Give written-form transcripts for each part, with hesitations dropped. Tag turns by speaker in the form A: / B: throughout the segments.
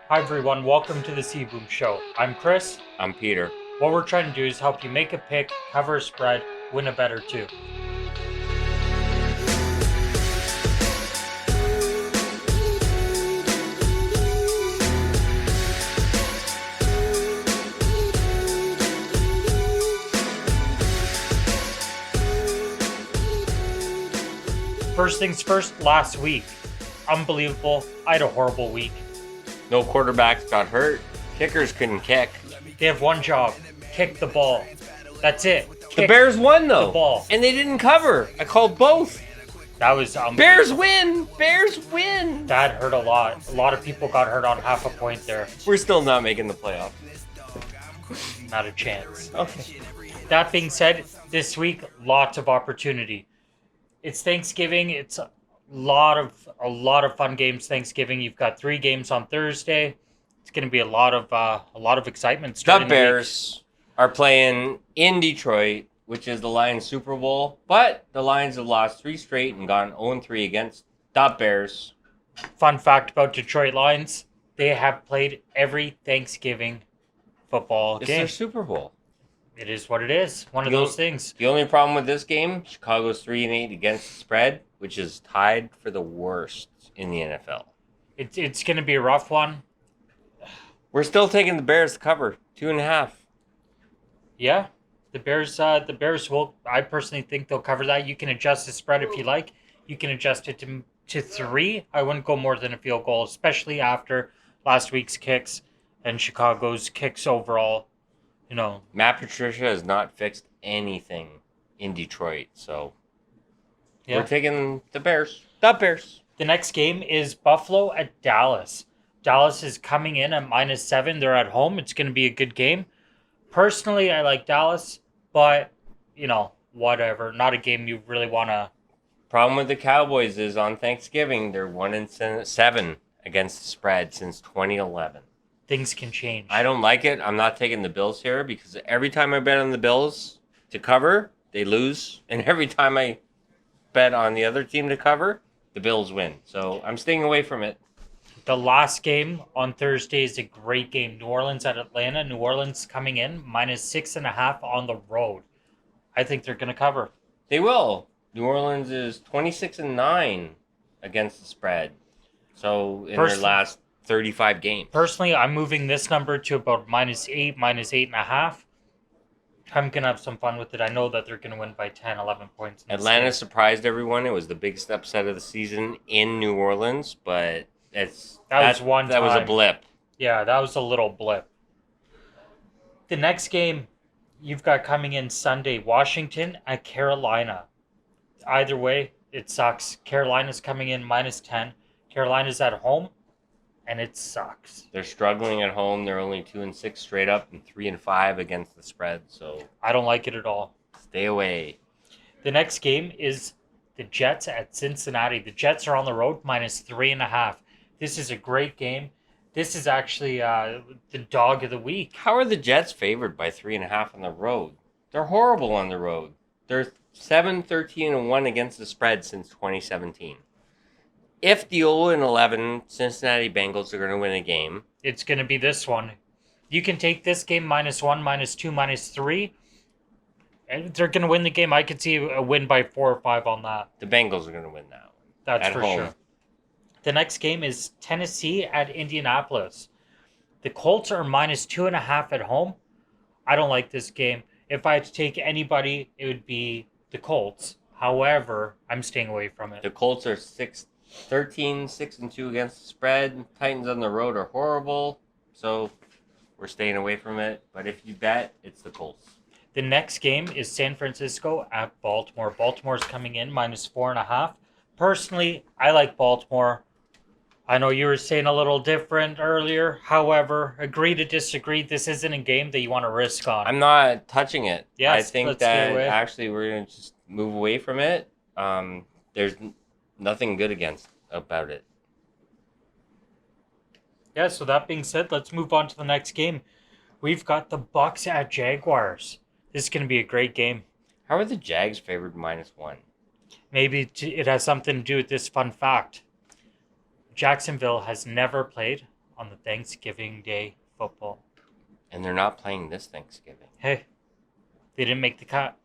A: Hi everyone, welcome to the CBoom Show. I'm Chris.
B: I'm Peter.
A: What we're trying to do is help you make a pick, cover a spread, win a bet or two. First things first, last week. Unbelievable. I had a horrible week.
B: No quarterbacks got hurt. Kickers couldn't kick.
A: They have one job, kick the ball. That's it.
B: The Bears won though.
A: The ball.
B: And they didn't cover. I called both.
A: That was
B: Bears win! Bears win!
A: That hurt a lot. A lot of people got hurt on half a point there.
B: We're still not making the playoff.
A: Not a chance.
B: Okay.
A: That being said, this week, lots of opportunity. It's Thanksgiving. It's a lot of fun games. Thanksgiving. You've got 3 games on Thursday. It's going to be a lot of excitement.
B: The Bears are playing in Detroit, which is the Lions Super Bowl, but the Lions have lost 3 straight and gone 0-3 against the Bears.
A: Fun fact about Detroit Lions: they have played every Thanksgiving football
B: It's
A: game.
B: their Super Bowl.
A: It is what it is. One of those things.
B: The only problem with this game, Chicago's 3-8 against the spread, which is tied for the worst in the NFL.
A: It's going to be a rough one.
B: We're still taking the Bears to cover 2.5.
A: Yeah, the Bears will. I personally think they'll cover that. You can adjust the spread if you like. You can adjust it to 3. I wouldn't go more than a field goal, especially after last week's kicks and Chicago's kicks overall. You know,
B: Matt Patricia has not fixed anything in Detroit, so
A: yeah.
B: We're taking the Bears. The Bears.
A: The next game is Buffalo at Dallas. Dallas is coming in at -7. They're at home. It's going to be a good game. Personally, I like Dallas, but, whatever. Not a game you really want to...
B: Problem with the Cowboys is on Thanksgiving, they're 1-7 against the spread since 2011.
A: Things can change.
B: I don't like it. I'm not taking the Bills here because every time I bet on the Bills to cover, they lose. And every time I bet on the other team to cover, the Bills win. So I'm staying away from it.
A: The last game on Thursday is a great game. New Orleans at Atlanta. New Orleans coming in -6.5 on the road. I think they're going to cover.
B: They will. New Orleans is 26-9 against the spread. So in their last 35 games.
A: Personally, I'm moving this number to about -8, -8.5. I'm going to have some fun with it. I know that they're going to win by 10, 11 points.
B: Atlanta surprised everyone. It was the biggest upset of the season in New Orleans, but that was a blip.
A: Yeah, that was a little blip. The next game you've got coming in Sunday, Washington at Carolina. Either way, it sucks. Carolina's coming in -10. Carolina's at home, and it sucks.
B: They're struggling at home. They're only 2-6 straight up and 3-5 against the spread. So
A: I don't like it at all.
B: Stay away.
A: The next game is the Jets at Cincinnati. The Jets are on the road -3.5. This is a great game. This is actually the dog of the week.
B: How are the Jets favored by 3.5 on the road? They're horrible on the road. They're 7-13-1 against the spread since 2017. If the 0-11 Cincinnati Bengals are going to win a game,
A: it's going to be this one. You can take this game -1, -2, -3, and they're going to win the game. I could see a win by 4 or 5 on that.
B: The Bengals are going to win that one.
A: That's for sure. The next game is Tennessee at Indianapolis. The Colts are -2.5 at home. I don't like this game. If I had to take anybody, it would be the Colts. However, I'm staying away from it.
B: The Colts are 6-2 against the spread. Titans on the road are horrible, so we're staying away from it. But if you bet, it's the Colts.
A: The next game is San Francisco at Baltimore. Baltimore's coming in -4.5. Personally, I like Baltimore. I know you were saying a little different earlier. However, agree to disagree. This isn't a game that you want to risk on.
B: I'm not touching it.
A: Yes,
B: I think that actually we're going to just move away from it. There's nothing good about it.
A: Yeah, so that being said, let's move on to the next game. We've got the Bucs at Jaguars. This is going to be a great game.
B: How are the Jags favored -1?
A: Maybe it has something to do with this fun fact. Jacksonville has never played on the Thanksgiving Day football.
B: And they're not playing this Thanksgiving.
A: Hey, they didn't make the cut.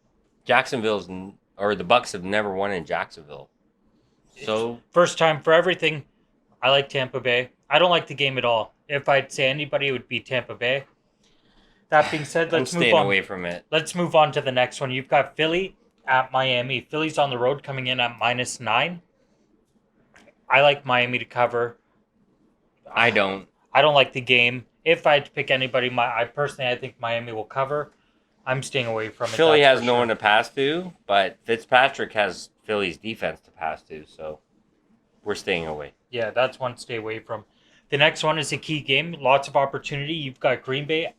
B: The Bucks have never won in Jacksonville. So
A: First time for everything. I like Tampa Bay. I don't like the game at all. If I'd say anybody, it would be Tampa Bay. That being said, let's move on.
B: I'm staying away from it.
A: Let's move on to the next one. You've got Philly at Miami. Philly's on the road coming in at -9. I like Miami to cover.
B: I don't
A: like the game. If I had to pick anybody, I think Miami will cover. I'm staying away from it.
B: Philly has no one to pass to, but Fitzpatrick has Philly's defense to pass to, so we're staying away.
A: Yeah, that's one to stay away from. The next one is a key game. Lots of opportunity. You've got Green Bay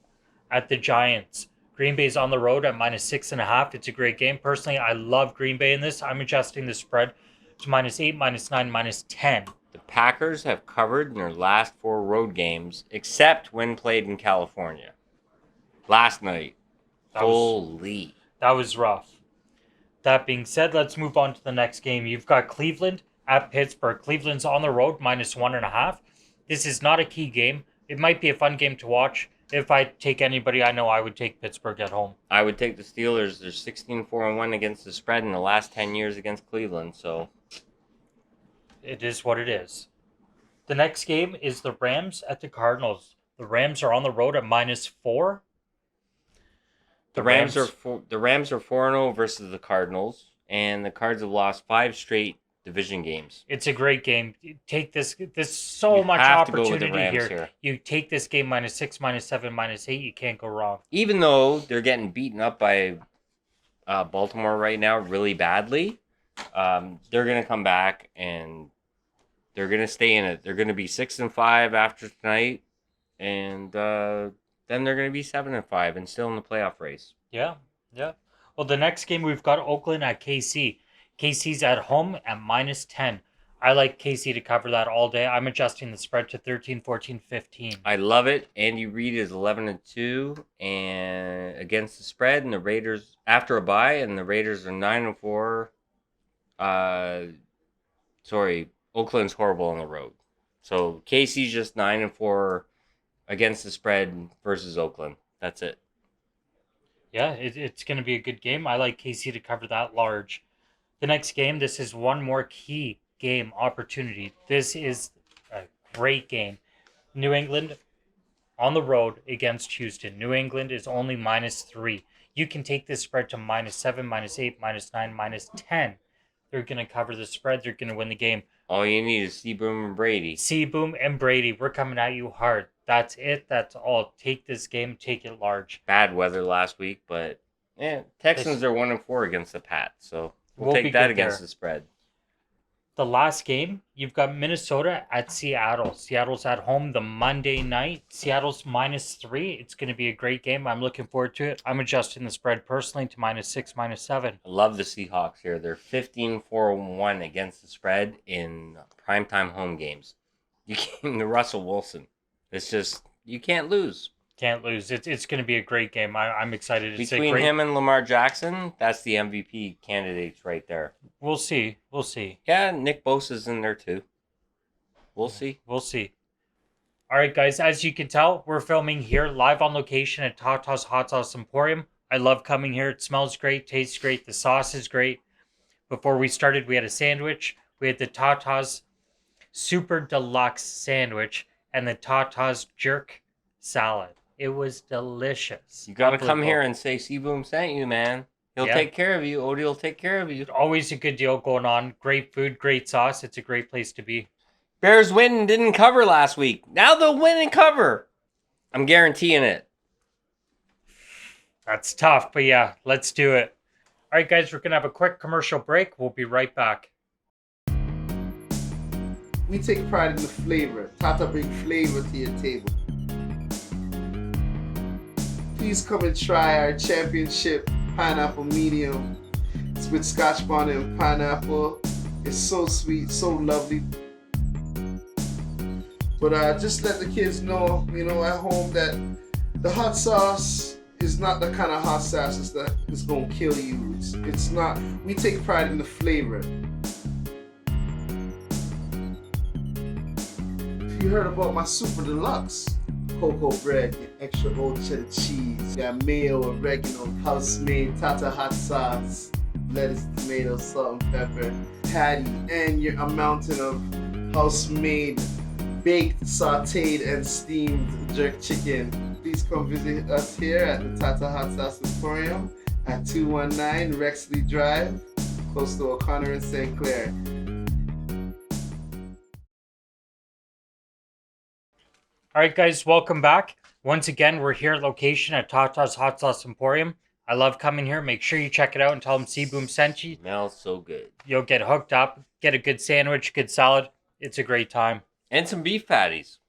A: at the Giants. Green Bay's on the road at -6.5. It's a great game. Personally, I love Green Bay in this. I'm adjusting the spread to -8, -9, -10.
B: The Packers have covered in their last 4 road games, except when played in California. Last night.
A: That was rough. That being said, let's move on to the next game. You've got Cleveland at Pittsburgh. Cleveland's on the road, -1.5. This is not a key game. It might be a fun game to watch. If I take anybody, I know I would take Pittsburgh at home.
B: I would take the Steelers. They're 16-4-1 against the spread in the last 10 years against Cleveland, so
A: it is what it is. The next game is the Rams at the Cardinals. The Rams are on the road at -4.
B: The Rams are 4-0 versus the Cardinals, and the Cards have lost 5 straight division games.
A: It's a great game. Take this. There's so much opportunity here. You take this game -6, -7, -8. You can't go wrong.
B: Even though they're getting beaten up by Baltimore right now really badly, they're going to come back and they're going to stay in it. They're going to be 6-5 after tonight, and then they're going to be 7-5 and still in the playoff race.
A: Yeah. Well, the next game we've got Oakland at KC. KC's at home at -10. I like KC to cover that all day. I'm adjusting the spread to 13, 14, 15.
B: I love it. Andy Reid is 11-2 and against the spread, and the Raiders after a bye, and the Raiders are 9-4. Oakland's horrible on the road. So KC's just 9-4 against the spread versus Oakland. That's it.
A: Yeah, it's going to be a good game. I like KC to cover that large. The next game, this is one more key game opportunity. This is a great game. New England on the road against Houston. New England is only -3. You can take this spread to -7, -8, -9, -10. They're going to cover the spread. They're going to win the game.
B: All you need is CBoom and Brady.
A: CBoom and Brady. We're coming at you hard. That's it. That's all. Take this game. Take it large.
B: Bad weather last week, but Texans are 1-4 against the Pats, so we'll take that against the spread.
A: The last game, you've got Minnesota at Seattle. Seattle's at home the Monday night. Seattle's -3. It's going to be a great game. I'm looking forward to it. I'm adjusting the spread personally to -6, -7.
B: I love the Seahawks here. They're 15-4-1 against the spread in primetime home games. The Russell Wilson. It's just, you can't lose.
A: Can't lose. It's going to be a great game. I'm excited.
B: Between him and Lamar Jackson, that's the MVP candidates right there.
A: We'll see.
B: Yeah, Nick Bosa's in there too. We'll see.
A: All right, guys. As you can tell, we're filming here live on location at Tata's Hot Sauce Emporium. I love coming here. It smells great, tastes great. The sauce is great. Before we started, we had a sandwich. We had the Tata's Super Deluxe sandwich and the Tata's Jerk salad. It was delicious.
B: You got to come here and say CBoom sent you, man. He'll take care of you. Odie will take care of you.
A: Always a good deal going on. Great food, great sauce. It's a great place to be.
B: Bears win and didn't cover last week. Now they'll win and cover. I'm guaranteeing it.
A: That's tough, but yeah, let's do it. All right, guys, we're going to have a quick commercial break. We'll be right back.
C: We take pride in the flavor. Tata bring flavor to your table. Please come and try our championship pineapple medium. It's with Scotch bonnet and pineapple. It's so sweet, so lovely. But just let the kids know, at home that the hot sauce is not the kind of hot sauce that is gonna kill you. It's not. We take pride in the flavor. If you heard about my super deluxe cocoa bread, extra old cheddar cheese, got mayo, oregano, house-made Tata Hot Sauce, lettuce, tomato, salt, and pepper, patty, and a mountain of house-made, baked, sauteed, and steamed jerk chicken. Please come visit us here at the Tata Hot Sauce Emporium at 219 Rexley Drive, close to O'Connor and St. Clair.
A: All right, guys, welcome back. Once again, we're here at location at Tata's Hot Sauce Emporium. I love coming here. Make sure you check it out and tell them CBoom sent you.
B: Smells so good.
A: You'll get hooked up, get a good sandwich, good salad. It's a great time.
B: And some beef patties.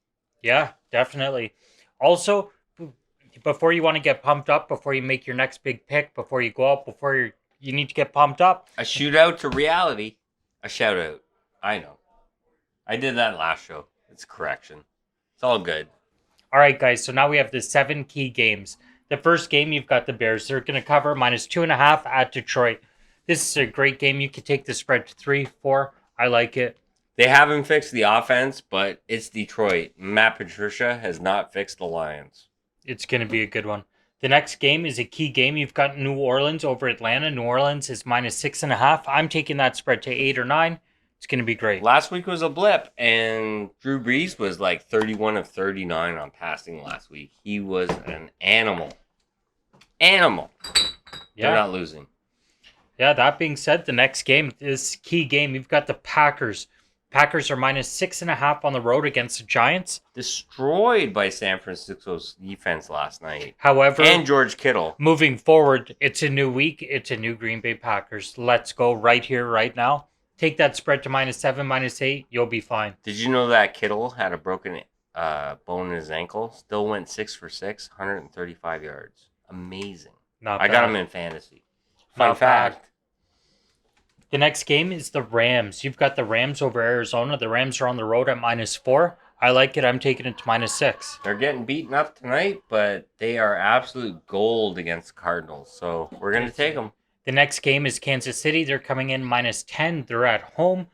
A: Yeah, definitely. Also, before you want to get pumped up, before you make your next big pick, before you go out, you need to get pumped up.
B: A shootout to reality. A shout out. I know. I did that last show. It's a correction. It's all good.
A: All right, guys. So now we have the 7 key games. The first game, you've got the Bears. They're going to cover -2.5 at Detroit. This is a great game. You could take the spread to 3, 4. I like it.
B: They haven't fixed the offense, but it's Detroit. Matt Patricia has not fixed the Lions.
A: It's going to be a good one. The next game is a key game. You've got New Orleans over Atlanta. New Orleans is -6.5. I'm taking that spread to 8 or 9. It's going to be great.
B: Last week was a blip, and Drew Brees was like 31 of 39 on passing last week. He was an animal. Animal.
A: Yeah.
B: They're not losing.
A: Yeah, that being said, the next game, this key game, you've got the Packers. Packers are -6.5 on the road against the Giants.
B: Destroyed by San Francisco's defense last night.
A: However,
B: And George Kittle.
A: moving forward, it's a new week. It's a new Green Bay Packers. Let's go right here, right now. Take that spread to -7, -8. You'll be fine.
B: Did you know that Kittle had a broken bone in his ankle? Still went 6 for 6, 135 yards. Amazing.
A: Not
B: I
A: bad.
B: got him in fantasy. Fun
A: Not bad.
B: fact.
A: The next game is the Rams. You've got the Rams over Arizona. The Rams are on the road at -4. I like it. I'm taking it to -6.
B: They're getting beaten up tonight, but they are absolute gold against the Cardinals. So we're going to take them.
A: The next game is Kansas City. They're coming in -10. They're at home.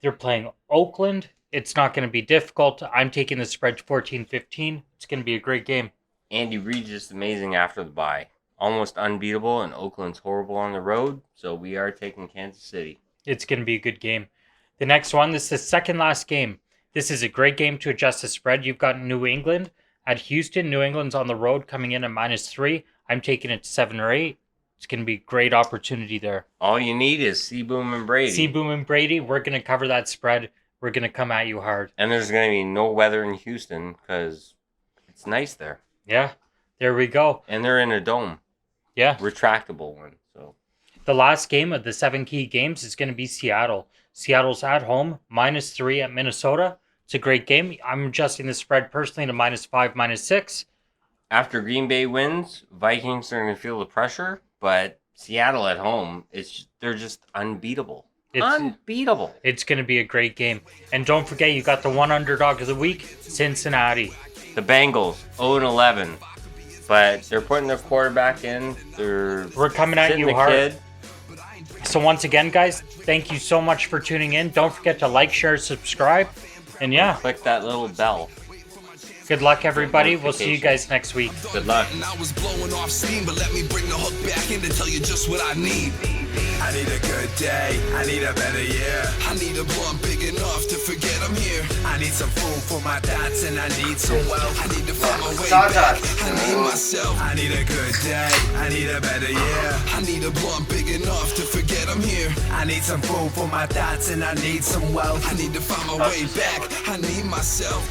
A: They're playing Oakland. It's not going to be difficult. I'm taking the spread to 14-15. It's going to be a great game.
B: Andy Reid just amazing after the bye. Almost unbeatable, and Oakland's horrible on the road. So we are taking Kansas City.
A: It's going to be a good game. The next one, this is the second last game. This is a great game to adjust the spread. You've got New England at Houston. New England's on the road coming in at -3. I'm taking it to 7 or 8. It's going to be a great opportunity there.
B: All you need is CBoom and Brady.
A: CBoom and Brady, we're going to cover that spread. We're going to come at you hard.
B: And there's going to be no weather in Houston because it's nice there.
A: Yeah, there we go.
B: And they're in a dome.
A: Yeah.
B: Retractable one. So
A: The last game of the 7 key games is going to be Seattle. Seattle's at home, -3 at Minnesota. It's a great game. I'm adjusting the spread personally to -5, -6.
B: after Green Bay wins, Vikings are going to feel the pressure, but Seattle at home, they're just unbeatable. Unbeatable.
A: It's going to be a great game. And don't forget, you got the one underdog of the week, Cincinnati.
B: The Bengals, 0-11. But they're putting their quarterback in.
A: We're coming at you hard.
B: Kid.
A: So once again, guys, thank you so much for tuning in. Don't forget to like, share, subscribe. And yeah,
B: Click that little bell.
A: good luck, everybody. We'll see you guys next week.
B: Good luck.
D: And I was blowing off steam, but let me bring the hook back in to tell you just what I need. I need a good day. I need a better year. I need a blunt big enough to forget I'm here. I need some food for my thoughts and I need some wealth. I need to find my way back. I need myself. I need a good day. I need a better year. I need a blunt big enough to forget I'm here. I need some food for my thoughts and I need some wealth. I need to find my way back. I need myself.